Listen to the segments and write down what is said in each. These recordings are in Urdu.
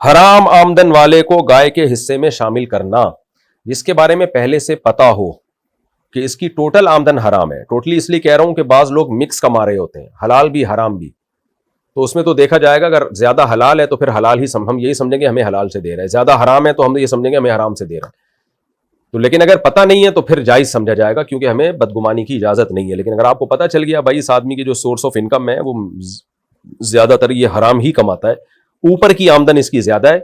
حرام آمدن والے کو گائے کے حصے میں شامل کرنا، جس کے بارے میں پہلے سے پتا ہو کہ اس کی ٹوٹل آمدن حرام ہے. ٹوٹلی اس لیے کہہ رہا ہوں کہ بعض لوگ مکس کما رہے ہوتے ہیں، حلال بھی حرام بھی. تو اس میں تو دیکھا جائے گا اگر زیادہ حلال ہے تو پھر حلال ہی ہم یہی سمجھیں گے ہمیں حلال سے دے رہا ہے، زیادہ حرام ہے تو ہم یہ سمجھیں گے ہمیں حرام سے دے رہا ہے. تو لیکن اگر پتہ نہیں ہے تو پھر جائز سمجھا جائے گا، کیونکہ ہمیں بدگمانی کی اجازت نہیں ہے. لیکن اگر آپ کو پتہ چل گیا بھائی اس آدمی کی جو سورس آف انکم ہے وہ زیادہ تر یہ حرام ہی کماتا ہے، اوپر کی آمدن اس کی زیادہ ہے،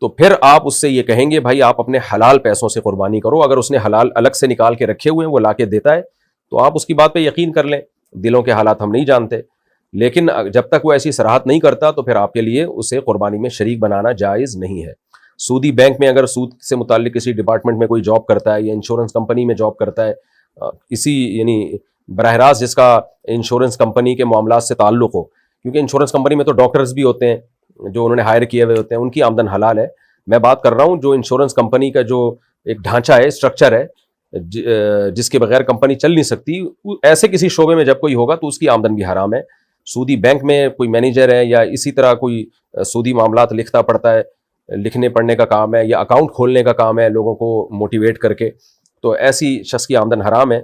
تو پھر آپ اس سے یہ کہیں گے بھائی آپ اپنے حلال پیسوں سے قربانی کرو. اگر اس نے حلال الگ سے نکال کے رکھے ہوئے ہیں وہ لا کے دیتا ہے تو آپ اس کی بات پہ یقین کر لیں. دلوں کے حالات ہم نہیں جانتے، لیکن جب تک وہ ایسی صراحت نہیں کرتا تو پھر آپ کے لیے اسے قربانی میں شریک بنانا جائز نہیں ہے. سودی بینک میں اگر سود سے متعلق کسی ڈپارٹمنٹ میں کوئی جاب کرتا ہے یا انشورنس کمپنی میں جاب کرتا ہے، اسی یعنی براہ راست جس کا انشورنس کمپنی کے معاملات سے تعلق ہو، کیونکہ انشورنس کمپنی میں تو ڈاکٹرز بھی ہوتے ہیں جو انہوں نے ہائر کیے ہوئے ہوتے ہیں، ان کی آمدن حلال ہے. میں بات کر رہا ہوں جو انشورنس کمپنی کا جو ایک ڈھانچہ ہے، اسٹرکچر ہے، جس کے بغیر کمپنی چل نہیں سکتی، ایسے کسی شعبے میں جب کوئی ہوگا تو اس کی آمدن بھی حرام ہے. سودی بینک میں کوئی مینیجر ہے یا اسی طرح کوئی سودی معاملات لکھتا پڑھتا ہے، لکھنے پڑھنے کا کام ہے یا اکاؤنٹ کھولنے کا کام ہے لوگوں کو موٹیویٹ کر کے، تو ایسی شخص کی آمدن حرام ہے.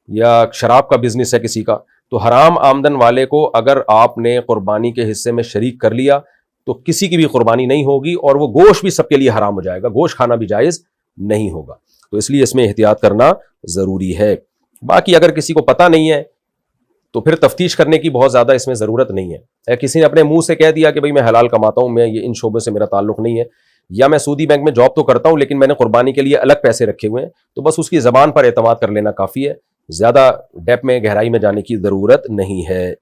یا شراب کا بزنس ہے کسی کا، تو حرام آمدن والے کو اگر آپ نے قربانی کے حصے میں شریک کر لیا تو کسی کی بھی قربانی نہیں ہوگی اور وہ گوشت بھی سب کے لیے حرام ہو جائے گا، گوشت کھانا بھی جائز نہیں ہوگا. تو اس لیے اس میں احتیاط کرنا ضروری ہے. باقی اگر کسی کو پتہ نہیں ہے تو پھر تفتیش کرنے کی بہت زیادہ اس میں ضرورت نہیں ہے. کسی نے اپنے منہ سے کہہ دیا کہ بھئی میں حلال کماتا ہوں، میں یہ ان شعبوں سے میرا تعلق نہیں ہے، یا میں سودی بینک میں جاب تو کرتا ہوں لیکن میں نے قربانی کے لیے الگ پیسے رکھے ہوئے ہیں، تو بس اس کی زبان پر اعتماد کر لینا کافی ہے، زیادہ ڈیپ میں گہرائی میں جانے کی ضرورت نہیں ہے.